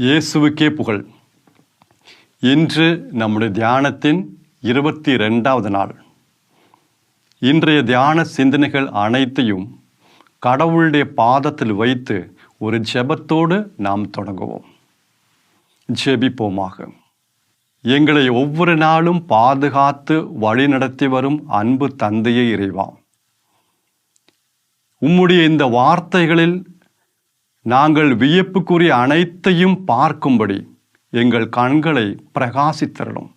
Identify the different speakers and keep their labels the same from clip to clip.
Speaker 1: இயேசுவுக்கே புகழ். இன்று நம்முடைய தியானத்தின் 22வது நாள். இன்றைய தியான சிந்தனைகள் அனைத்தையும் கடவுளுடைய பாதத்தில் வைத்து ஒரு ஜெபத்தோடு நாம் தொடங்குவோம். ஜெபிப்போமாக. எங்களை ஒவ்வொரு நாளும் பாதுகாத்து வழிநடத்தி வரும் அன்பு தந்தையே இறைவா, உம்முடைய இந்த வார்த்தைகளில் நாங்கள் வியப்புக்குரிய அனைத்தையும் பார்க்கும்படி எங்கள் கண்களை பிரகாசித்தரலும்.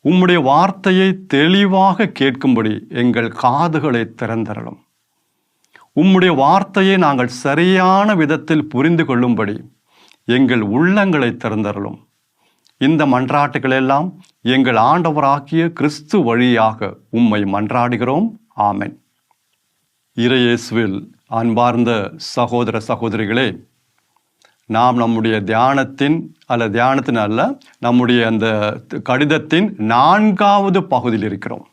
Speaker 1: உம்முடைய வார்த்தையை தெளிவாக கேட்கும்படி எங்கள் காதுகளை திறந்தரலும். உம்முடைய வார்த்தையை நாங்கள் சரியான விதத்தில் புரிந்து கொள்ளும்படி எங்கள் உள்ளங்களை திறந்தரலும். இந்த மன்றாட்டுகளெல்லாம் எங்கள் ஆண்டவராகிய கிறிஸ்து வழியாக உம்மை மன்றாடுகிறோம். ஆமென். இறையேசுவில் அன்பார்ந்த சகோதர சகோதரிகளே, நாம் நம்முடைய தியானத்தின் நம்முடைய அந்த கடிதத்தின் 4வது பகுதியில் இருக்கிறோம்.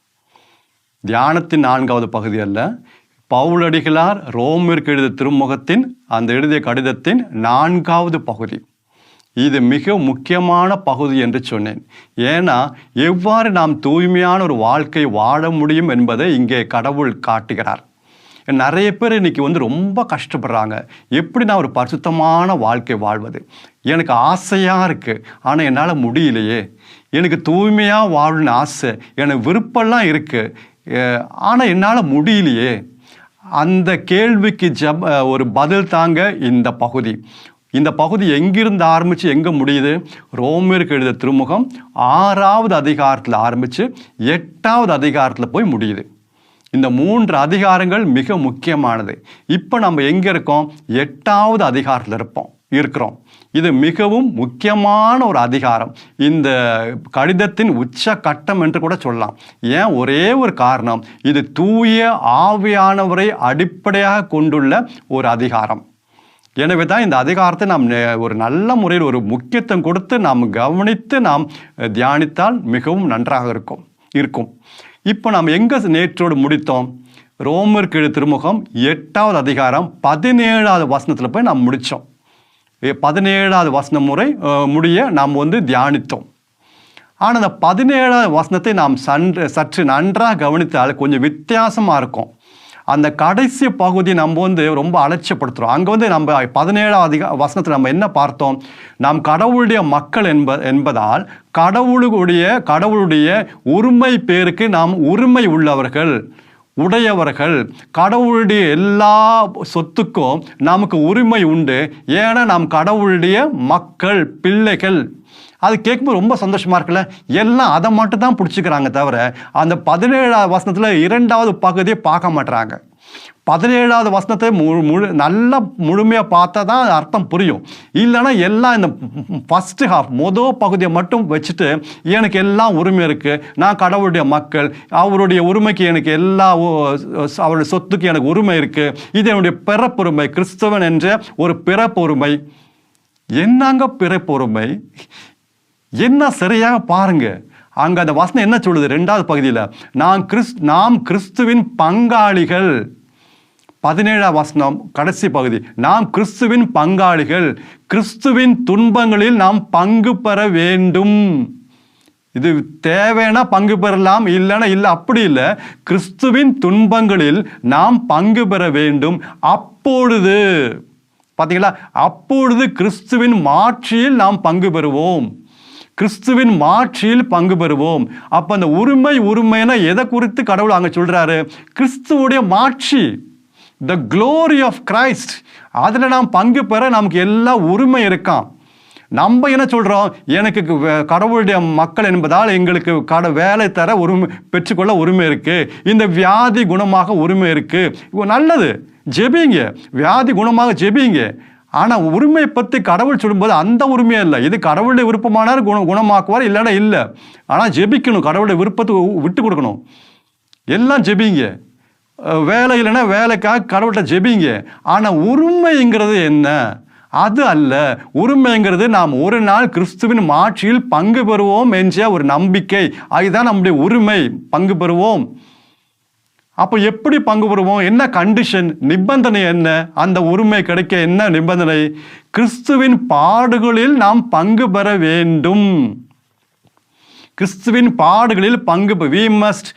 Speaker 1: தியானத்தின் 4வது பகுதி அல்ல, பவுலடிகளார் ரோமிற்கு எழுதிய திருமுகத்தின் அந்த எழுதிய கடிதத்தின் 4வது பகுதி. இது மிக முக்கியமான பகுதி என்று சொன்னேன். ஏன்னா, எவ்வாறு நாம் தூய்மையான ஒரு வாழ்க்கை வாழ முடியும் என்பதை இங்கே கடவுள் காட்டுகிறார். நிறைய பேர் இன்னைக்கு ரொம்ப கஷ்டப்படுறாங்க. எப்படி நான் ஒரு பரிசுத்தமான வாழ்க்கை வாழ்வது? எனக்கு ஆசையாக இருக்குது, ஆனால் என்னால் முடியலையே. எனக்கு தூய்மையாக வாழணும்னு ஆசை, எனக்கு விருப்பம்லாம் இருக்குது, ஆனால் என்னால் முடியலையே. அந்த கேள்விக்கு ஒரு பதில் தாங்க இந்த பகுதி. இந்த பகுதி எங்கிருந்து ஆரம்பித்து எங்கே முடியுது? ரோமிற்கு எழுதிய திருமுகம் 6வது அதிகாரத்தில் ஆரம்பித்து 8வது அதிகாரத்தில் போய் முடியுது. இந்த 3 அதிகாரங்கள் மிக முக்கியமானது. இப்போ நம்ம எங்கே இருக்கோம்? 8வது அதிகாரத்தில் இருக்கிறோம். இது மிகவும் முக்கியமான ஒரு அதிகாரம். இந்த கடிதத்தின் உச்ச கட்டம் என்று கூட சொல்லலாம். ஏன்? ஒரே ஒரு காரணம், இது தூய ஆவியானவரை அடிப்படையாக கொண்டுள்ள ஒரு அதிகாரம். எனவே தான் இந்த அதிகாரத்தை நாம் ஒரு நல்ல முறையில் ஒரு முக்கியத்துவம் கொடுத்து நாம் கவனித்து நாம் தியானித்தால் மிகவும் நன்றாக இருக்கும். இப்போ நாம் எங்கே நேற்றோடு முடித்தோம்? ரோமருக்கு எழுதிய திருமுகம் 8வது அதிகாரம் 17வது வசனத்தில் போய் நாம் முடித்தோம். 17வது வசனம் முடிய நாம் தியானித்தோம். ஆனால் அந்த 17வது வசனத்தை நாம் சற்று நன்றாக கவனித்தால் கொஞ்சம் வித்தியாசமாக இருக்கும். அந்த கடைசி பகுதி நம்ம ரொம்ப அலட்சியப்படுத்துகிறோம். அங்கே நம்ம 17வது வசனத்தில் நம்ம என்ன பார்த்தோம்? நாம் கடவுளுடைய மக்கள் என்பதால் கடவுளுடைய உரிமை பேருக்கு நாம் உரிமை உடையவர்கள். கடவுளுடைய எல்லா சொத்துக்கும் நமக்கு உரிமை உண்டு. ஏன்னா நாம் கடவுளுடைய மக்கள், பிள்ளைகள். அது கேட்கும்போது ரொம்ப சந்தோஷமாக இருக்குல்ல. எல்லாம் அதை மட்டும் தான் பிடிச்சிக்கிறாங்க தவிர அந்த 17வது வசனத்தில் 2வது பகுதியை பார்க்க மாட்டுறாங்க. 17வது வசனத்தை நல்லா முழுமையாக பார்த்தா தான் அர்த்தம் புரியும். இல்லைன்னா எல்லாம் இந்த ஃபஸ்ட்டு ஹாஃப் மொதல் பகுதியை மட்டும் வச்சுட்டு எனக்கு எல்லாம் உரிமை இருக்குது, நான் கடவுளுடைய மக்கள், அவருடைய உரிமைக்கு எனக்கு அவருடைய சொத்துக்கு எனக்கு உரிமை இருக்குது, இது என்னுடைய பிறப்புரிமை, கிறிஸ்தவன் என்ற ஒரு பிறப்புரிமை. என்னங்க பிறப்புரிமை? என்ன சரியாக பாருங்க. அங்கே அந்த வசனம் என்ன சொல்லுது? 2வது பகுதியில் நாம் கிறிஸ்துவின் பங்காளிகள். 17வது வசனம் கடைசி பகுதி, நாம் கிறிஸ்துவின் பங்காளிகள், கிறிஸ்துவின் துன்பங்களில் நாம் பங்கு பெற வேண்டும். இது தேவைன்னா பங்கு பெறலாம், இல்லைன்னா இல்லை, அப்படி இல்லை. கிறிஸ்துவின் துன்பங்களில் நாம் பங்கு பெற வேண்டும். அப்பொழுது பார்த்தீங்களா, அப்பொழுது கிறிஸ்துவின் மாட்சியில் நாம் பங்கு பெறுவோம். கிறிஸ்துவின் மாட்சியில் பங்கு பெறுவோம். அப்போ அந்த உரிமைனா எதை குறித்து கடவுள் அங்கே சொல்கிறாரு? கிறிஸ்துவுடைய மாட்சி, த க்ளோரி ஆஃப் கிரைஸ்ட். அதில் நாம் பங்கு பெற நமக்கு எல்லா உரிமை இருக்கான். நம்ம என்ன சொல்கிறோம்? எனக்கு கடவுளுடைய மக்கள் என்பதால் எங்களுக்கு வேலை தர பெற்றுக்கொள்ள உரிமை இருக்குது, இந்த வியாதி குணமாக உரிமை இருக்குது. நல்லது, ஜெபிங்க, வியாதி குணமாக ஜெபிங்க. ஆனால் உரிமை பற்றி கடவுள் சொல்லும்போது அந்த உரிமையே இல்லை. இது கடவுளுடைய விருப்பமானார் குணமாக்குவார், இல்லைன்னா இல்லை. ஆனால் ஜெபிக்கணும், கடவுளுடைய விருப்பத்தை விட்டு கொடுக்கணும். எல்லாம் ஜெபிங்க. வேலை இல்லைன்னா வேலைக்காக கடவுள்கிட்ட ஜெபிங்க. ஆனால் உரிமைங்கிறது என்ன? அது அல்ல. உரிமைங்கிறது நாம் ஒரு நாள் கிறிஸ்துவின் மாட்சியில் பங்கு பெறுவோம் என்ற ஒரு நம்பிக்கை. அதுதான் நம்முடைய உரிமை, பங்கு பெறுவோம். அப்போ எப்படி பங்கு பெறுவோம்? என்ன கண்டிஷன், நிபந்தனை என்ன? அந்த உரிமை கிடைக்க என்ன நிபந்தனை? கிறிஸ்துவின் பாடுகளில் நாம் பங்கு பெற வேண்டும். கிறிஸ்துவின் பாடுகளில் பங்கு we must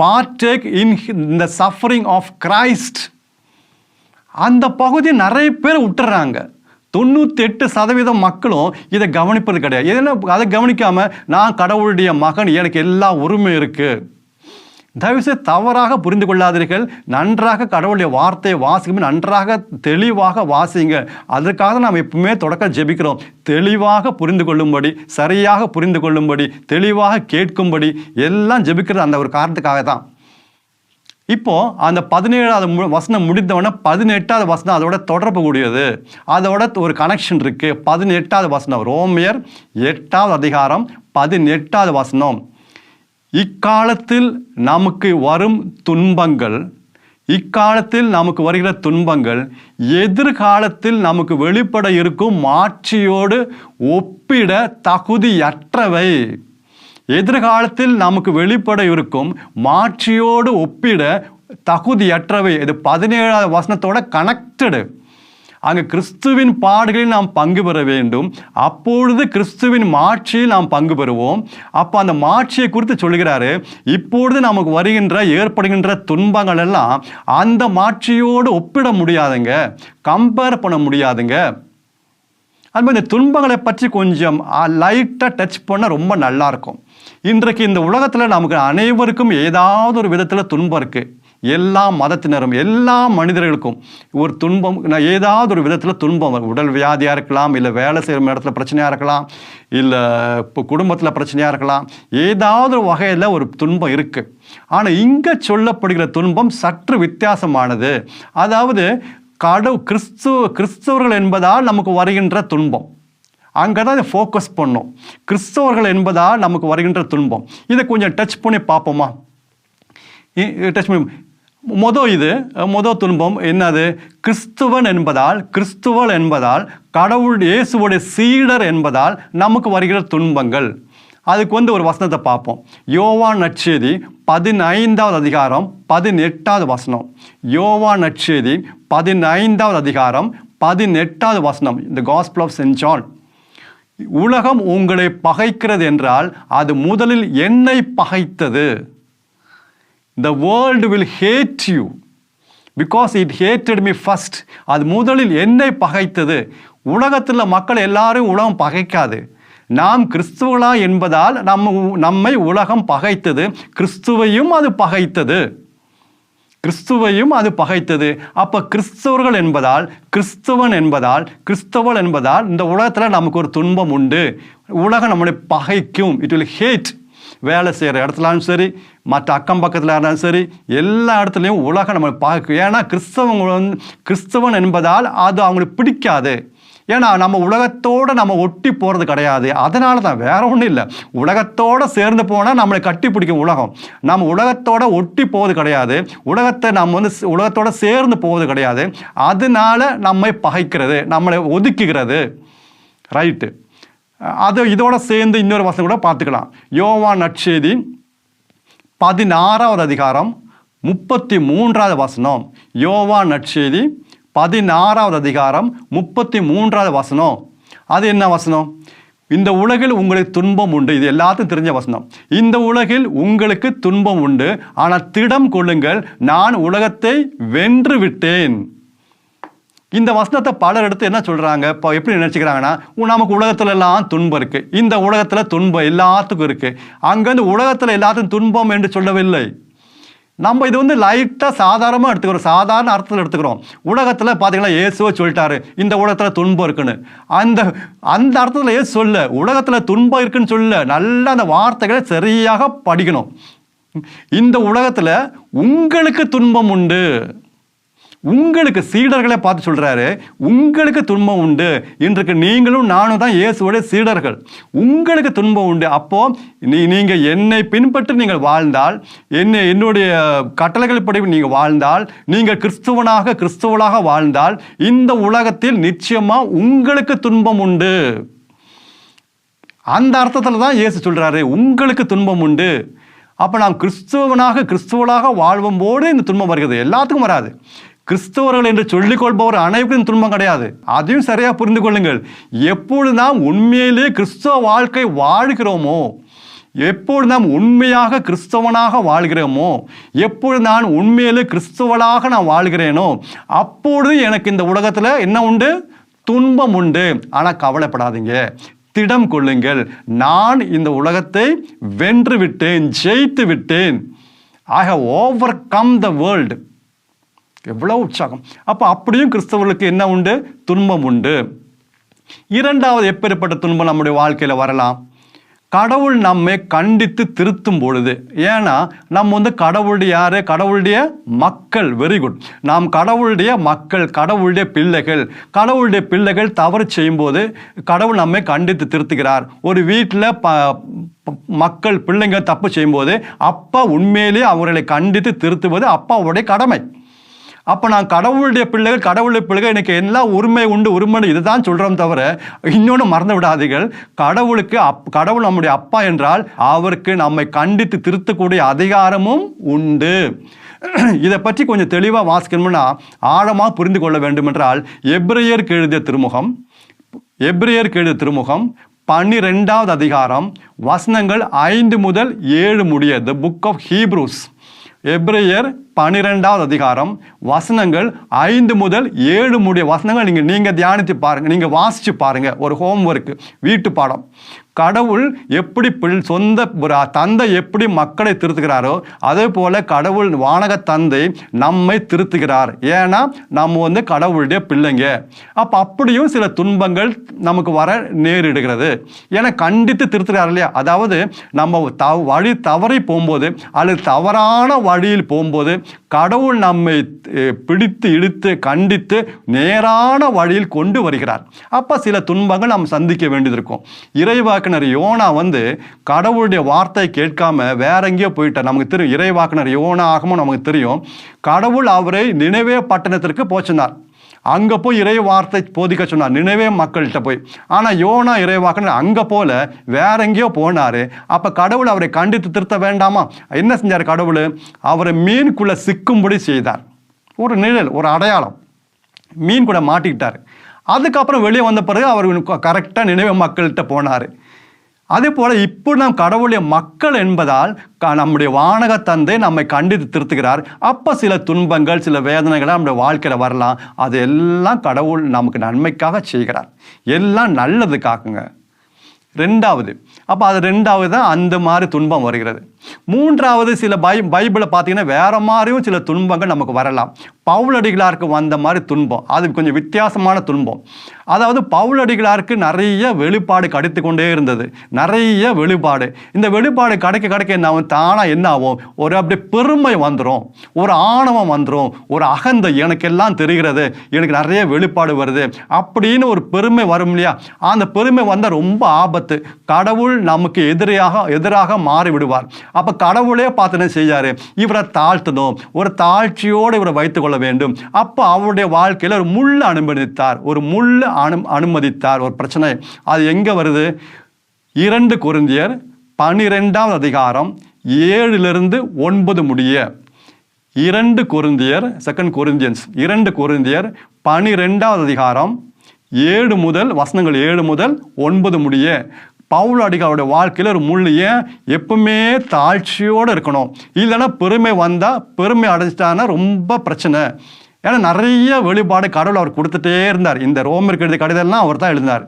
Speaker 1: partake in the suffering of Christ. அந்த பகுதி நிறைய பேர் விட்டுறாங்க. 98% மக்களும் இதை கவனிப்பது கிடையாது. எதுனா அதை கவனிக்காம நான் கடவுளுடைய மகன், எனக்கு எல்லா உரிமை இருக்கு. தயவுசெய்து தவறாக புரிந்து கொள்ளாதீர்கள். நன்றாக கடவுளுடைய வார்த்தையை வாசிக்கும், நன்றாக தெளிவாக வாசிங்க. அதற்காக நாம் எப்பவுமே தொடக்க ஜெபிக்கிறோம். தெளிவாக புரிந்து கொள்ளும்படி, சரியாக புரிந்து கொள்ளும்படி, தெளிவாக கேட்கும்படி எல்லாம் ஜெபிக்கிறது அந்த ஒரு காரணத்துக்காக தான். இப்போ அந்த 17வது வசனம் முடிந்தவொடனே 18வது வசனம் அதோட தொடர்பு கூடியது, அதோட ஒரு கனெக்ஷன் இருக்கு. 18வது வசனம், ரோமியர் 8வது அதிகாரம் 18வது வசனம். இக்காலத்தில் நமக்கு வரும் துன்பங்கள், இக்காலத்தில் நமக்கு வருகிற துன்பங்கள் எதிர்காலத்தில் நமக்கு வெளிப்பட இருக்கும் மாட்சியோடு ஒப்பிட தகுதியற்றவை. எதிர்காலத்தில் நமக்கு வெளிப்பட இருக்கும் மாட்சியோடு ஒப்பிட தகுதியற்றவை. இது 17வது வசனத்தோட கனெக்டடு. அங்கே கிறிஸ்துவின் பாடுகளில் நாம் பங்கு பெற வேண்டும். அப்பொழுது கிறிஸ்துவின் மாட்சியில் நாம் பங்கு பெறுவோம். அப்போ அந்த மாட்சியை குறித்து சொல்கிறாரு. இப்பொழுது நமக்கு வருகின்ற ஏற்படுகின்ற துன்பங்கள் எல்லாம் அந்த மாட்சியோடு ஒப்பிட முடியாதுங்க, கம்பேர் பண்ண முடியாதுங்க. அதுமாதிரி இந்த துன்பங்களை பற்றி கொஞ்சம் லைட்டாக டச் பண்ண ரொம்ப நல்லாயிருக்கும். இன்றைக்கு இந்த உலகத்தில் நமக்கு அனைவருக்கும் ஏதாவது ஒரு விதத்தில் துன்பம் இருக்குது. எல்லா மதத்தினரும், எல்லா மனிதர்களுக்கும் ஒரு துன்பம், ஏதாவது ஒரு விதத்தில் துன்பம். உடல் வியாதியாக இருக்கலாம், இல்லை வேலை செய்கிற இடத்துல பிரச்சனையாக இருக்கலாம், இல்லை இப்போ குடும்பத்தில் பிரச்சனையாக இருக்கலாம். ஏதாவது ஒரு வகையில் ஒரு துன்பம் இருக்குது. ஆனால் இங்கே சொல்லப்படுகிற துன்பம் சற்று வித்தியாசமானது. அதாவது கிறிஸ்தவர்கள் என்பதால் நமக்கு வருகின்ற துன்பம், அங்கே தான் இதை ஃபோக்கஸ் பண்ணோம். கிறிஸ்தவர்கள் என்பதால் நமக்கு வருகின்ற துன்பம். இதை கொஞ்சம் டச் பண்ணி பார்ப்போமா? டச் பண்ணி மொதல் துன்பம் என்னது? கிறிஸ்துவன் என்பதால், கிறிஸ்துவல் என்பதால், கடவுள் இயேசுவோடைய சீடர் என்பதால் நமக்கு வருகிற துன்பங்கள். அதுக்கு ஒரு வசனத்தை பார்ப்போம். யோவான் நற்செய்தி 15வது அதிகாரம் 18வது வசனம். யோவான் நற்செய்தி 15வது அதிகாரம் 18வது வசனம். இந்த காஸ்பல் ஆஃப் செயின்ட் ஜான். உலகம் உங்களை பகைக்கிறது என்றால் அது முதலில் என்னை பகைத்தது. The world will hate you because it hated me first. அது முதலில் என்னை பகைத்தது. உலகத்தில் மக்கள் எல்லாரும் உலகம் பகைக்காது. நாம் கிறிஸ்துவலா என்பதால் நம்மை உலகம் பகைத்தது. கிறிஸ்துவையும் அது பகைத்தது. கிறிஸ்துவையும் அது பகைத்தது. அப்போ கிறிஸ்தவர்கள் என்பதால், கிறிஸ்தவன் என்பதால், கிறிஸ்தவள் என்பதால் இந்த உலகத்தில் நமக்கு ஒரு துன்பம் உண்டு. உலகம் நம்மளை பகைக்கும். It will had. வேலை செய்கிற இடத்துலாலும் சரி, மற்ற அக்கம் பக்கத்தில் இருந்தாலும் சரி, எல்லா இடத்துலையும் உலகம் நம்மளை பகைக்கும். ஏன்னா கிறிஸ்தவன் என்பதால் அது அவங்களுக்கு பிடிக்காது. ஏன்னா நம்ம உலகத்தோடு நம்ம ஒட்டி போகிறது கிடையாது. அதனால தான், வேற ஒன்றும் இல்லை. உலகத்தோடு சேர்ந்து போனால் நம்மளை கட்டி பிடிக்கும் உலகம். நம்ம உலகத்தோடு ஒட்டி போவது கிடையாது. உலகத்தை நம்ம உலகத்தோடு சேர்ந்து போவது கிடையாது. அதனால நம்மை பகைக்கிறது, நம்மளை ஒதுக்குகிறது. ரைட்டு. அது இதோட சேர்ந்து இன்னொரு வசனம் கூட பார்த்துக்கலாம். யோவான் நற்செய்தி 16வது அதிகாரம் 33வது வசனம். யோவான் நற்செய்தி 16வது அதிகாரம் 33வது வசனம். அது என்ன வசனம்? இந்த உலகில் உங்களுக்கு துன்பம் உண்டு. இது எல்லாத்துக்கும் தெரிஞ்ச வசனம். இந்த உலகில் உங்களுக்கு துன்பம் உண்டு, ஆனால் திடம் கொள்ளுங்கள், நான் உலகத்தை வென்று விட்டேன். இந்த வசனத்தை பலர் எடுத்து என்ன சொல்கிறாங்க, இப்போ எப்படி நினச்சிக்கிறாங்கன்னா, நமக்கு உலகத்துல எல்லாம் துன்பம் இருக்குது, இந்த உலகத்தில் துன்பம் எல்லாத்துக்கும் இருக்குது, அங்கேருந்து உலகத்தில் எல்லாத்துக்கும் துன்பம் என்று சொல்லவில்லை. நம்ம இது லைட்டாக சாதாரணமாக எடுத்துக்கிறோம், சாதாரண அர்த்தத்தில் எடுத்துக்கிறோம். உலகத்தில் பார்த்தீங்கன்னா இயேசுவை சொல்லிட்டாரு இந்த உலகத்தில் துன்பம் இருக்குன்னு. அந்த அர்த்தத்தில் ஏசு சொல்ல, உலகத்தில் துன்பம் இருக்குன்னு சொல்ல. நல்லா அந்த வார்த்தைகளை சரியாக படிக்கணும். இந்த உலகத்தில் உங்களுக்கு துன்பம் உண்டு. உங்களுக்கு சீடர்களை பார்த்து சொல்கிறாரு, உங்களுக்கு துன்பம் உண்டு. இன்றைக்கு நீங்களும் நானும் தான் இயேசுவோட சீடர்கள். உங்களுக்கு துன்பம் உண்டு. அப்போது நீங்கள் என்னை பின்பற்றி நீங்கள் வாழ்ந்தால், என்னுடைய கட்டளைகள் படி நீங்கள் வாழ்ந்தால், நீங்கள் கிறிஸ்துவளாக வாழ்ந்தால், இந்த உலகத்தில் நிச்சயமாக உங்களுக்கு துன்பம் உண்டு. அந்த அர்த்தத்தில் தான் இயேசு சொல்கிறாரு உங்களுக்கு துன்பம் உண்டு. அப்போ நாம் கிறிஸ்துவளாக வாழ்வும்போது இந்த துன்பம் வருகிறது. எல்லாத்துக்கும் வராது. கிறிஸ்தவர்கள் என்று சொல்லிக்கொள்பவர் அனைவருக்கும் இந்த துன்பம் கிடையாது. அதையும் சரியாக புரிந்து கொள்ளுங்கள். எப்பொழுது நாம் உண்மையிலே கிறிஸ்தவ வாழ்க்கை வாழ்கிறோமோ, எப்பொழுது நாம் உண்மையாக கிறிஸ்தவனாக வாழ்கிறோமோ, எப்பொழுது நான் உண்மையிலே கிறிஸ்தவளாக நான் வாழ்கிறேனோ, அப்பொழுது எனக்கு இந்த உலகத்தில் என்ன உண்டு? துன்பம் உண்டு. ஆனால் கவலைப்படாதீங்க, திடம் கொள்ளுங்கள். நான் இந்த உலகத்தை வென்று விட்டேன், ஜெயித்து விட்டேன். I have overcome the world. எவ்வளோ உற்சாகம்! அப்போ அப்படியும் கிறிஸ்தவர்களுக்கு என்ன உண்டு? துன்பம் உண்டு. இரண்டாவது எப்பேற்பட்ட துன்பம் நம்முடைய வாழ்க்கையில் வரலாம்? கடவுள் நம்மை கண்டித்து திருத்தும் பொழுது. ஏன்னா நம்ம கடவுளுடைய யாரு? கடவுளுடைய மக்கள். Very good. நாம் கடவுளுடைய மக்கள், கடவுளுடைய பிள்ளைகள். கடவுளுடைய பிள்ளைகள் தவறு செய்யும்போது கடவுள் நம்மை கண்டித்து திருத்துகிறார். ஒரு வீட்டில் மக்கள் பிள்ளைங்க தப்பு செய்யும்போது அப்பா உண்மையிலேயே அவர்களை கண்டித்து திருத்துவது அப்பாவுடைய கடமை. அப்போ நான் கடவுளுடைய பிள்ளைகள் எனக்கு எல்லா உரிமை உண்டு, உரிமை இதுதான் சொல்கிறோம் தவிர இன்னொன்று மறந்து விடாதீர்கள். கடவுள் நம்முடைய அப்பா என்றால் அவருக்கு நம்மை கண்டித்து திருத்தக்கூடிய அதிகாரமும் உண்டு. இதை பற்றி கொஞ்சம் தெளிவாக வாசிக்கணும்னா, ஆழமாக புரிந்து கொள்ள வேண்டும் என்றால் எபிரேயருக்கு எழுதிய திருமுகம் 12வது அதிகாரம் வசனங்கள் 5 முதல் 7 முடிய. The book of Hebrews. எபிரேயர் 12வது அதிகாரம் வசனங்கள் 5 முதல் 7 முடிய வசனங்கள் நீங்கள் தியானித்து பாருங்கள், நீங்கள் வாசித்து பாருங்கள். ஒரு ஹோம்ஒர்க், வீட்டு பாடம். கடவுள் எப்படி சொந்த தந்தை எப்படி மக்களை திருத்துகிறாரோ அதே போல கடவுள் வானக தந்தை நம்மை திருத்துகிறார். ஏன்னா நம்ம கடவுளுடைய பிள்ளைங்க. அப்போ அப்படியும் சில துன்பங்கள் நமக்கு வர நேரிடுகிறது. ஏன்னா கண்டித்து திருத்துகிறார் இல்லையா? அதாவது நம்ம வழி தவறி போகும்போது அல்லது தவறான வழியில் போகும்போது கடவுள் நம்மை பிடித்து இழுத்து கண்டித்து நேரான வழியில் கொண்டு வருகிறார். அப்போ சில துன்பங்கள் நாம் சந்திக்க வேண்டியது இருக்கும். இறைவாக்கினர் யோனா கடவுளுடைய வார்த்தை கேட்காம வேற எங்கேயோ போயிட்டார். நமக்கு தெரியும் இறைவாக்கினர் யோனா ஆகமும் நமக்கு தெரியும். கடவுள் அவரை நினைவே பட்டணத்திற்கு போச்சினார். அங்கே போய் இறை வார்த்தை போதிக்க சொன்னார், நினைவே மக்கள்கிட்ட போய். ஆனால் யோனா இறைவாக்கினர் அங்கே போல வேற எங்கேயோ போனார். அப்போ கடவுள் அவரை கண்டித்து திருத்த வேண்டாமா? என்ன செஞ்சார்? கடவுள் அவரை மீனுக்குள்ளே சிக்கும்படி செய்தார். ஒரு நிழல், ஒரு அடையாளம். மீன் கூட மாட்டிக்கிட்டார். அதுக்கப்புறம் வெளியே வந்த பிறகு அவர் கரெக்டாக நினைவே மக்கள்கிட்ட போனார். அதே போல் இப்போ நாம் கடவுளுடைய மக்கள் என்பதால் நம்முடைய வானக தந்தை நம்மை கண்டித்து திருத்துகிறார். அப்போ சில துன்பங்கள், சில வேதனைகள் நம்முடைய வாழ்க்கையில் வரலாம். அது எல்லாம் கடவுள் நமக்கு நன்மைக்காக செய்கிறார், எல்லாம் நல்லதுக்காகுங்க. ரெண்டாவது, அப்போ அது ரெண்டாவது தான் அந்த மாதிரி துன்பம் வருகிறது. மூன்றாவது, சில பைபிளை பார்த்தீங்கன்னா வேற மாதிரியும் சில துன்பங்கள் நமக்கு வரலாம். பவுலடிகளாருக்கு வந்த மாதிரி துன்பம் அது கொஞ்சம் வித்தியாசமான துன்பம். அதாவது பவுலடிகளாருக்கு நிறைய வெளிப்பாடு கிடைத்து கொண்டே இருந்தது, நிறைய வெளிப்பாடு. இந்த வெளிப்பாடு கிடைக்க என்ன தானாக என்ன ஆகும்? ஒரு அப்படி பெருமை வந்துடும், ஒரு ஆணவம் வந்துடும், ஒரு அகந்தை, எனக்கு எல்லாம் தெரிகிறது, எனக்கு நிறைய வெளிப்பாடு வருது அப்படின்னு ஒரு பெருமை வரும் இல்லையா? அந்த பெருமை வந்தால் ரொம்ப ஆபத்து. கடவுள் நமக்கு எதிராக மாறி விடுவார். அப்ப கடவுளே பார்த்து என்ன செய்யாரு? இவரை தாழ்த்தணும், ஒரு தாழ்ச்சியோடு இவரை வைத்துக் கொள்ள வேண்டும். அப்ப அவருடைய வாழ்க்கையில ஒரு முள் அனுமதித்தார். ஒரு பிரச்சனை அது எங்க வருது? 2 கொரிந்தியர் 12வது அதிகாரம் 7 - 9 முடிய. 2 கொரிந்தியர் 2 கொரிந்தியர் 12வது அதிகாரம் 7 முதல் 9 முடிய. பவுலடிகளுடைய வாழ்க்கையில் ஒரு முள். ஏன்? எப்பவுமே தாழ்ச்சியோடு இருக்கணும். இல்லைன்னா பெருமை வந்தால், பெருமை அடைஞ்சிட்டான்னா ரொம்ப பிரச்சனை. ஏன்னா நிறைய வெளிப்பாடு கடவுள் அவர் கொடுத்துட்டே இருந்தார். இந்த ரோமருக்கு எழுதிய கடிதம்லாம் அவர் தான் எழுதினார்.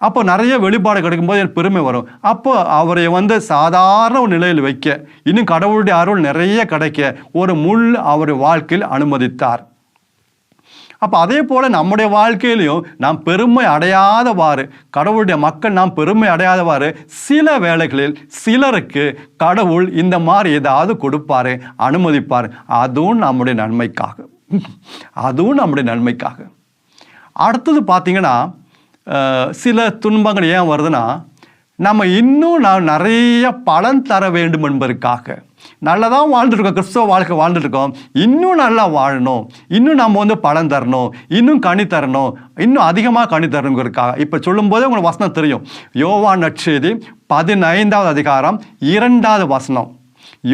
Speaker 1: அப்போ நிறைய வெளிப்பாடு கிடைக்கும்போது எனக்கு பெருமை வரும். அப்போ அவரை சாதாரண ஒரு நிலையில் வைக்க, இன்னும் கடவுளுடைய அருள் நிறைய கிடைக்க ஒரு முள் அவருடைய வாழ்க்கையில் அனுமதித்தார். அப்போ அதே போல் நம்முடைய வாழ்க்கையிலையும் நாம் பெருமை அடையாதவாறு, கடவுளுடைய மக்கள் நாம் பெருமை அடையாதவாறு சில வேளைகளில் சிலருக்கு கடவுள் இந்த மாதிரி ஏதாவது கொடுப்பாரு, அனுமதிப்பார். அதுவும் நம்முடைய நன்மைக்காக. அடுத்தது பார்த்தீங்கன்னா சில துன்பங்கள் ஏன் வருதுன்னா, நம்ம இன்னும் நிறைய பலன் தர வேண்டும் என்பதற்காக. நல்லதான் வாழ்ந்துருக்கோம், கிறிஸ்தவ வாழ்க்கை வாழ்ந்துட்டுருக்கோம், இன்னும் நல்லா வாழணும், இன்னும் நம்ம பலன் தரணும், இன்னும் கனி தரணும், இன்னும் அதிகமாக கனி தரணுங்கிறதுக்காக. இப்போ சொல்லும்போதே உங்களுக்கு வசனம் தெரியும். யோவான் நற்செய்தி 15வது அதிகாரம் 2வது வசனம்.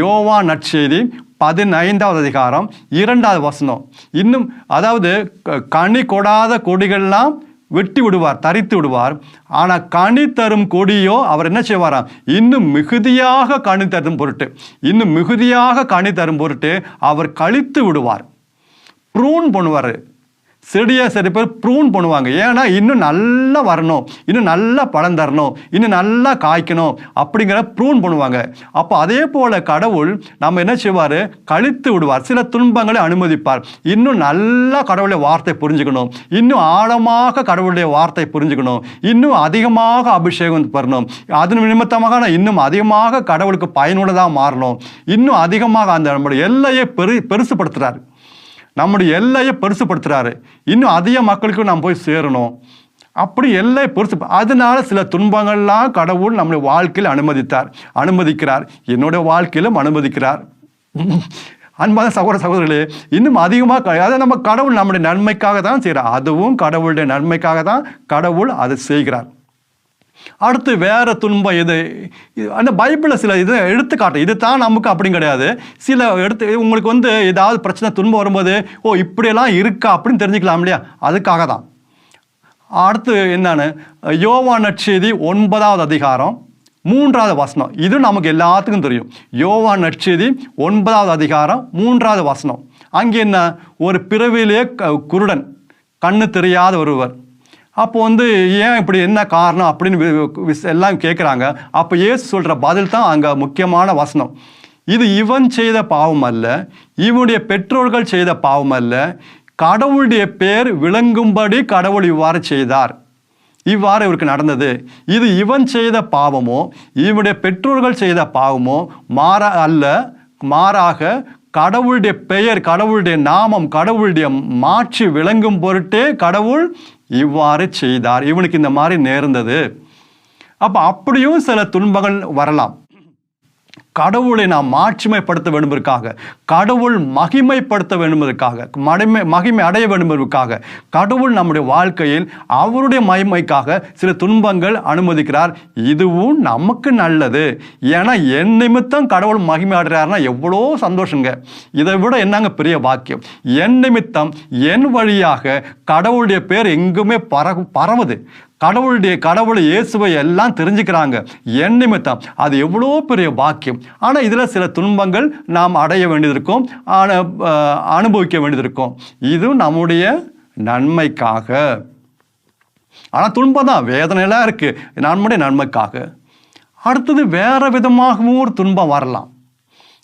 Speaker 1: யோவான் நற்செய்தி 15வது அதிகாரம் 2வது வசனம். இன்னும் அதாவது கனி கொடாத கொடிகள்லாம் வெட்டி விடுவார், தரித்து விடுவார். ஆனால் கனி தரும் கொடியோ அவர் என்ன செய்வாராம்? இன்னும் மிகுதியாக கனி தரும் பொருட்டு, இன்னும் மிகுதியாக கனி தரும் பொருட்டு அவர் கழித்து விடுவார், ப்ரூன் பண்ணுவார். செடியை சரி பேர் ப்ரூன் பண்ணுவாங்க. ஏன்னா இன்னும் நல்லா வரணும், இன்னும் நல்லா பலன் தரணும், இன்னும் நல்லா காய்க்கணும் அப்படிங்கிற ப்ரூன் பண்ணுவாங்க. அப்போ அதே போல் கடவுள் நம்ம என்ன செய்வார்? கழித்து விடுவார், சில துன்பங்களை அனுமதிப்பார். இன்னும் நல்லா கடவுளுடைய வார்த்தை புரிஞ்சுக்கணும், இன்னும் ஆழமாக கடவுளுடைய வார்த்தை புரிஞ்சுக்கணும், இன்னும் அதிகமாக அபிஷேகம் பெறணும், அதன் நிமித்தமாக நான் இன்னும் அதிகமாக கடவுளுக்கு பயனுள்ளதாக மாறணும், இன்னும் அதிகமாக அந்த நம்முடைய எல்லையை பெருசுப்படுத்துகிறார், நம்முடைய எல்லையை பெருசுப்படுத்துறாரு, இன்னும் அதிக மக்களுக்கு நாம் போய் சேரணும். அப்படி எல்லை பெருசு. அதனால சில துன்பங்கள்லாம் கடவுள் நம்முடைய வாழ்க்கையில் அனுமதிக்கிறார், என்னுடைய வாழ்க்கையிலும் அனுமதிக்கிறார். அன்பான சகோதர சகோதரிகளே, இன்னும் அதிகமாக அதை நம்ம கடவுள் நம்முடைய நன்மைக்காக தான் செய்கிறார், அதுவும் கடவுளுடைய நன்மைக்காக தான் கடவுள் அதை செய்கிறார். அடுத்து வேற துன்பம் எது? அந்த பைபிளில் சில இது எடுத்துக்காட்டு, இது தான் நமக்கு அப்படின்னு கிடையாது. சில உங்களுக்கு ஏதாவது பிரச்சனை துன்பம் வரும்போது ஓ இப்படியெல்லாம் இருக்கா அப்படின்னு தெரிஞ்சுக்கலாம் இல்லையா, அதுக்காக தான். அடுத்து என்னன்னு, யோவான் நற்செய்தி 9வது அதிகாரம் 3வது வசனம். இது நமக்கு எல்லாத்துக்கும் தெரியும். யோவான் நற்செய்தி 9வது அதிகாரம் 3வது வசனம். அங்கே என்ன? ஒரு பிறவிலே குருடன், கண்ணு தெரியாத ஒருவர். அப்போ ஏன் இப்படி, என்ன காரணம் அப்படின்னு எல்லாம் கேட்குறாங்க. அப்போ இயேசு சொல்கிற பதில் தான் அங்கே முக்கியமான வசனம். இது இவன் செய்த பாவம் அல்ல, இவனுடைய பெற்றோர்கள் செய்த பாவம் அல்ல, கடவுளுடைய பேர் விளங்கும்படி கடவுள் இவ்வாறு செய்தார், இவ்வாறு இவருக்கு நடந்தது. இது இவன் செய்த பாவமோ இவனுடைய பெற்றோர்கள் செய்த பாவமோ மாறாக கடவுளுடைய பெயர், கடவுளுடைய நாமம், கடவுளுடைய மாட்சி விளங்கும் பொருட்டே கடவுள் இவ்வாறு செய்தார், இவனுக்கு இந்த மாதிரி நேர்ந்தது. அப்போ அப்படியும் சில துன்பங்கள் வரலாம். கடவுளை நாம் மாட்சிமைப்படுத்த வேண்டும்பதற்காக, கடவுள் மகிமைப்படுத்த வேண்டும்பதற்காக, மகிமை அடைய வேண்டும்பதற்காக கடவுள் நம்முடைய வாழ்க்கையில் அவருடைய மகிமைக்காக சில துன்பங்கள் அனுமதிக்கிறார். இதுவும் நமக்கு நல்லது. ஏன்னா என் நிமித்தம் கடவுள் மகிமை அடைகிறார்னா எவ்வளோ சந்தோஷங்க. இதை விட என்னங்க பெரிய வாக்கியம்? என் நிமித்தம், என் வழியாக கடவுளுடைய பேர் எங்குமே பரவுது. கடவுள் இயேசுவை எல்லாம் தெரிஞ்சுக்கிறாங்க என் நிமித்தம். அது எவ்வளோ பெரிய பாக்கியம். ஆனால் இதில் சில துன்பங்கள் நாம் அடைய வேண்டியது, அனுபவிக்க வேண்டியது. இது நம்முடைய நன்மைக்காக. ஆனால் துன்பம் தான், வேதனையெல்லாம் இருக்குது, நம்முடைய நன்மைக்காக. அடுத்தது வேற விதமாகவும் ஒரு துன்பம் வரலாம்.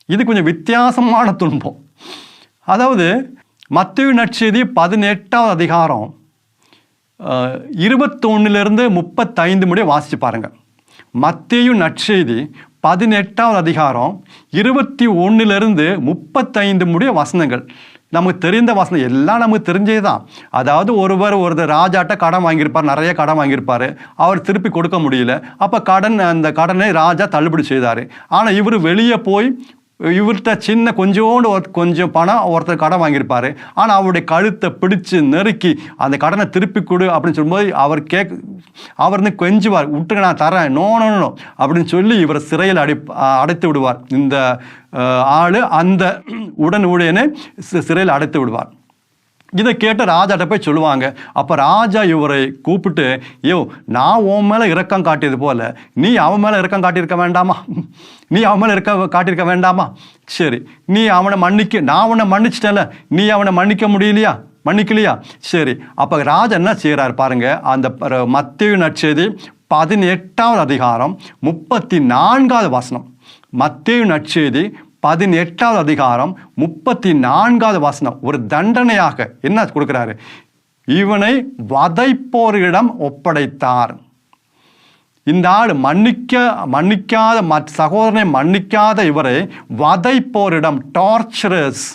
Speaker 1: இது கொஞ்சம் வித்தியாசமான துன்பம். அதாவது மத்தேயு நற்செய்தி 18வது அதிகாரம் 21லிருந்து 35 முடிய வாசிச்சு பாருங்க. மத்தேயு நற்செய்தி 18வது அதிகாரம் 21லிருந்து 35 முடிய வசனங்கள். நமக்கு தெரிந்த வசனம் எல்லாம் நமக்கு தெரிஞ்சே தான். அதாவது ஒருத்தர் ராஜாட்ட கடன் வாங்கியிருப்பார், நிறைய கடன் வாங்கியிருப்பார், அவர் திருப்பி கொடுக்க முடியல. அப்போ அந்த கடனை ராஜா தள்ளுபடி செய்தார். ஆனால் இவர் வெளியே போய் இவர்கிட்ட கொஞ்சம் பணம் ஒருத்தர் கடன் வாங்கியிருப்பார். ஆனால் அவருடைய கழுத்தை பிடிச்சு நெருக்கி அந்த கடனை திருப்பி கொடு அப்படின்னு சொல்லும்போது அவர் கெஞ்சுவார், விட்டுங்க நான் தரேன், நோ அப்படின்னு சொல்லி இவரை சிறையில் அடைத்து விடுவார். இந்த ஆள் அந்த உடன் ஊழியனை சிறையில் அடைத்து விடுவார். இதை கேட்டு ராஜாட்ட போய் சொல்லுவாங்க. அப்போ ராஜா இவரை கூப்பிட்டு, நான் உன் மேலே இரக்கம் காட்டியது போல நீ அவன் மேலே இரக்கம் காட்டியிருக்க வேண்டாமா? நீ அவன் மேலே காட்டியிருக்க வேண்டாமா? சரி, நீ அவனை நான் அவனை மன்னிச்சிட்டேன்ல, நீ அவனை மன்னிக்கலையா? சரி. அப்போ ராஜா என்ன செய்கிறார் பாருங்க. அந்த மத்தேயு நற்செய்தி 18வது அதிகாரம் 34வது வசனம். மத்தேயு நற்செய்தி 18வது அதிகாரம் 34வது வசனம். ஒரு தண்டனையாக என்ன கொடுக்கிறாரு? இவனை வதைப்போரிடம் ஒப்படைத்தார். இந்த ஆள் மன்னிக்காத சகோதரனை மன்னிக்காத இவரை வதைப்போரிடம், டார்ச்சரஸ்,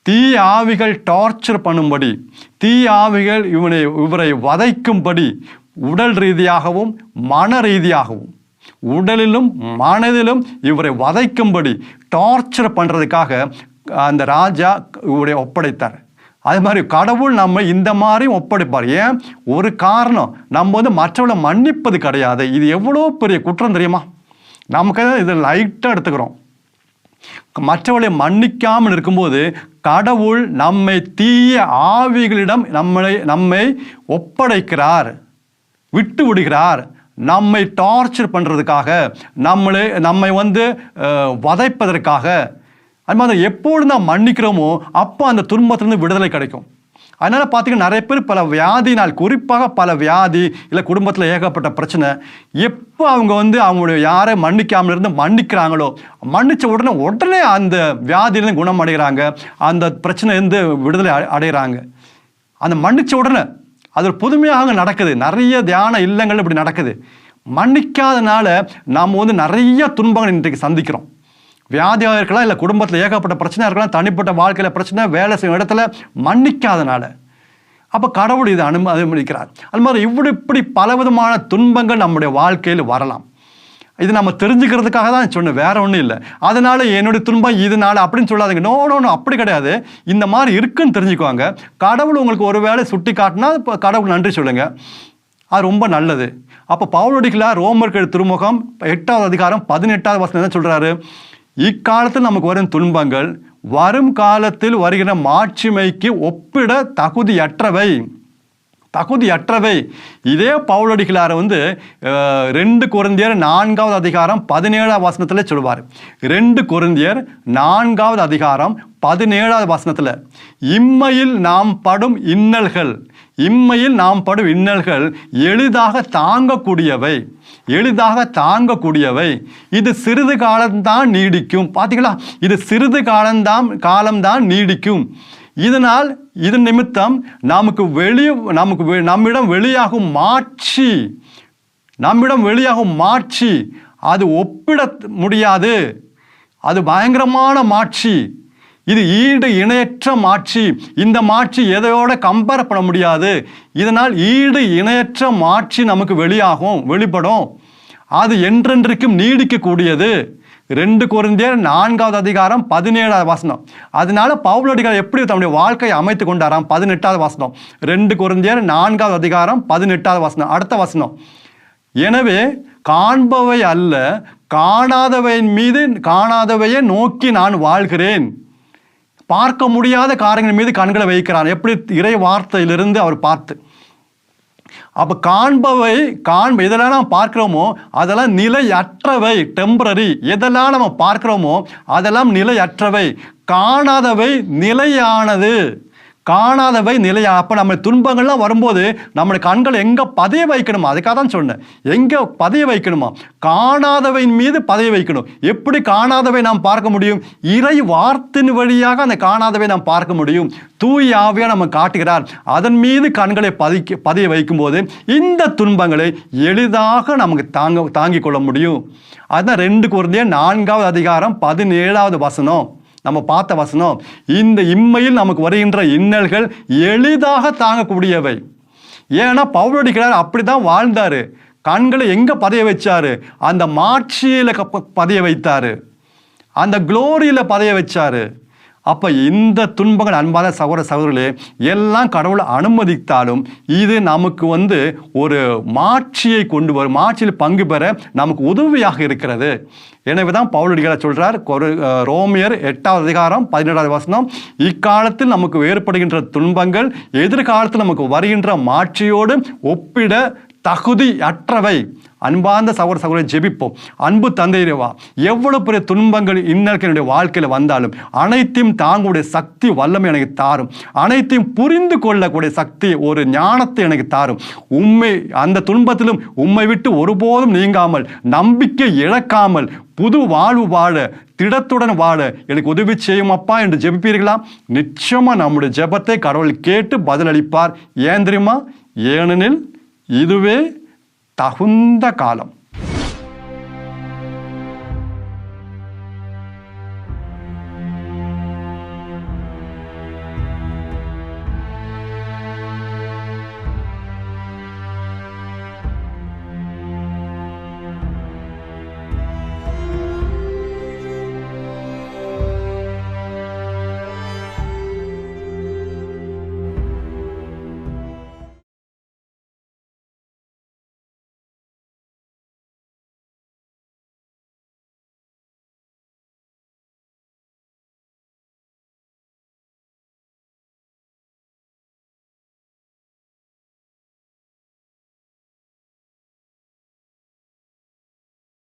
Speaker 1: தீ ஆவிகள் டார்ச்சர் பண்ணும்படி, தீ ஆவிகள் இவரை வதைக்கும்படி உடல் ரீதியாகவும் மன ரீதியாகவும் உடலிலும் மனதிலும் இவரை வதைக்கும்படி டார்ச்சர் பண்ணுறதுக்காக அந்த ராஜா இவரை ஒப்படைத்தார். அது மாதிரி கடவுள் நம்ம இந்த மாதிரி ஒப்படைப்பார். ஏன்? ஒரு காரணம், நம்ம வந்து மற்றவளை மன்னிப்பது கிடையாது. இது எவ்வளோ பெரிய குற்றம் தெரியுமா? நமக்கு இதை லைட்டாக எடுத்துக்கிறோம். மற்றவளை மன்னிக்காமல் இருக்கும்போது கடவுள் நம்மை தீய ஆவிகளிடம் நம்மை ஒப்படைக்கிறார், விட்டு விடுகிறார். நம்மை டார்ச்சர் பண்ணுறதுக்காக, நம்மை வந்து வதைப்பதற்காக. அது மாதிரி எப்பொழுது நாம் மன்னிக்கிறோமோ அப்போ அந்த துன்பத்திலிருந்து விடுதலை கிடைக்கும். அதனால் பார்த்தீங்கன்னா நிறைய பேர் பல வியாதினால், குறிப்பாக பல வியாதி இல்லை குடும்பத்தில் ஏகப்பட்ட பிரச்சனை, எப்போ அவங்க வந்து அவங்களுடைய யாரை மன்னிக்காமல் இருந்து மன்னிக்கிறாங்களோ, மன்னித்த உடனே அந்த வியாதியிலேருந்து குணம் அடைகிறாங்க, அந்த பிரச்சனைலேருந்து விடுதலை அடைகிறாங்க. அந்த மன்னித்த உடனே அது புதுமையாக நடக்குது. நிறைய தியான இல்லங்கள் இப்படி நடக்குது. மன்னிக்காதனால நாம் வந்து நிறைய துன்பங்கள் இன்றைக்கு சந்திக்கிறோம். வியாதியாக இருக்கலாம், இல்லை குடும்பத்தில் ஏகப்பட்ட பிரச்சனையாக இருக்கலாம், தனிப்பட்ட வாழ்க்கையில் பிரச்சனை, வேலை செய்யும் இடத்துல மன்னிக்காதனால. அப்போ கடவுள் இதை அனுமதிக்கிறார். அது மாதிரி இப்படி பலவிதமான துன்பங்கள் நம்முடைய வாழ்க்கையில் வரலாம். இது நம்ம தெரிஞ்சுக்கிறதுக்காக தான் சொன்னேன், வேற ஒன்றும் இல்லை. அதனால என்னுடைய துன்பம் இதனால அப்படின்னு சொல்லாதீங்க. நோ, அப்படி கிடையாது. இந்த மாதிரி இருக்குன்னு தெரிஞ்சுக்குவாங்க. கடவுள் உங்களுக்கு ஒரு வேளை சுட்டி காட்டினா கடவுள் நன்றி சொல்லுங்க, அது ரொம்ப நல்லது. அப்போ பவுலடிகளார் ரோமர்கள் திருமுகம் 8வது அதிகாரம் 18வது வசனம் என்ன சொல்றாரு? இக்காலத்தில் நமக்கு வரும் துன்பங்கள் வரும் காலத்தில் வருகிற மாட்சிமைக்கு ஒப்பிட தகுதியற்றவை. இதே பவுலடிகளாரை வந்து 2 கொரிந்தியர் 4வது அதிகாரம் 17வது வசனத்தில் சொல்வார். 2 கொரிந்தியர் 4வது அதிகாரம் 17வது வசனத்தில், இம்மையில் நாம் படும் இன்னல்கள் எளிதாக தாங்கக்கூடியவை. இது சிறிது காலம்தான் நீடிக்கும். பார்த்தீங்களா? இது சிறிது காலம்தான் நீடிக்கும். இதன் நிமித்தம் நம்மிடம் வெளியாகும் மாட்சி அது ஒப்பிட முடியாது. அது பயங்கரமான மாட்சி. இது ஈடு இணையற்ற மாட்சி. இந்த மாட்சி எதையோட கம்பேர் பண்ண முடியாது. இதனால் ஈடு இணையற்ற மாட்சி நமக்கு வெளிப்படும். அது என்றென்றைக்கும் நீடிக்கக்கூடியது. 2 கொரிந்தியர் 4வது அதிகாரம் 17வது வசனம். அதனால பவுலடிகளார் எப்படி தன்னுடைய வாழ்க்கையை அமைத்து கொண்டாராம்? 18வது வசனம். 2 கொரிந்தியர் 4வது அதிகாரம் 18வது வசனம். அடுத்த வசனம், எனவே காண்பவை அல்ல காணாதவையே நோக்கி நான் வாழ்கிறேன். பார்க்க முடியாத காரியங்கள் மீது கண்களை வைக்கிறான். எப்படி? இறை வார்த்தையிலிருந்து அவர் பார்த்து. அப்போ எதெல்லாம் நம்ம பார்க்கிறோமோ அதெல்லாம் நிலையற்றவை, டெம்பரரி. எதெல்லாம் நம்ம பார்க்கிறோமோ அதெல்லாம் நிலையற்றவை. காணாதவை நிலையானது. அப்போ நம்ம துன்பங்கள்லாம் வரும்போது நம்மளுடைய கண்களை எங்கே பதிய வைக்கணுமா? அதுக்காக தான் சொன்னேன், எங்கே பதிய வைக்கணுமா? காணாதவையின் மீது பதிய வைக்கணும். எப்படி காணாதவை நாம் பார்க்க முடியும்? இறை வார்த்தையின் வழியாக அந்த காணாதவை நாம் பார்க்க முடியும். தூய் ஆவியாக நம்ம காட்டுகிறார். அதன் மீது கண்களை பதிய வைக்கும்போது இந்த துன்பங்களை எளிதாக நமக்கு தாங்கிக் கொள்ள முடியும். அதுதான் 2 கொரிந்தியர் 4வது அதிகாரம் 17வது வசனம் நம்ம பார்த்த வசனம். இந்த இம்மையில் நமக்கு வருகின்ற இன்னல்கள் எளிதாக தாங்கக்கூடியவை. ஏன்னா பவுலடிகளார் அப்படிதான் வாழ்ந்தாரு. கண்களை எங்க பதிய வச்சாரு? அந்த மாட்சியில பதிய வைத்தாரு, அந்த குளோரியில பதிய வச்சாரு. அப்ப இந்த துன்பங்கள் அன்பான சகோதரர்களே எல்லாம் கடவுள் அனுமதித்தாலும் இது நமக்கு வந்து ஒரு மாட்சியை கொண்டு வரும், மாட்சியில் பங்கு பெற நமக்கு உதவியாக இருக்கிறது. எனவேதான் பவுலடிகளார் சொல்றார், ரோமியர் 8வது அதிகாரம் 17வது வசனம், இக்காலத்தில் நமக்கு ஏற்படுகின்ற துன்பங்கள் எதிர்காலத்தில் நமக்கு வருகின்ற மாட்சியோடு ஒப்பிட தகுதியற்றவை. அன்பார்ந்த சகோதர ஜெபிப்போம். அன்பு தந்தையேவா, எவ்வளவு பெரிய துன்பங்கள் இன்னல்கள் என்னுடைய வாழ்க்கையில் வந்தாலும் அனைத்தையும் தாங்கக்கூடிய சக்தி வல்லமை எனக்கு தாரும். அனைத்தையும் புரிந்து கொள்ளக்கூடிய சக்தி, ஒரு ஞானத்தை எனக்கு தாரும். அந்த துன்பத்திலும் உம்மை விட்டு ஒருபோதும் நீங்காமல், நம்பிக்கை இழக்காமல், புது வாழ்வு வாழ, திடத்துடன் வாழ எனக்கு உதவி செய்யும் அப்பா என்று ஜெபிப்பீர்களா? நிச்சயமா நம்முடைய ஜெபத்தை கடவுள் கேட்டு பதிலளிப்பார். ஏன் தெரியுமா? ஏனெனில் இதுவே தகுந்த காலம்.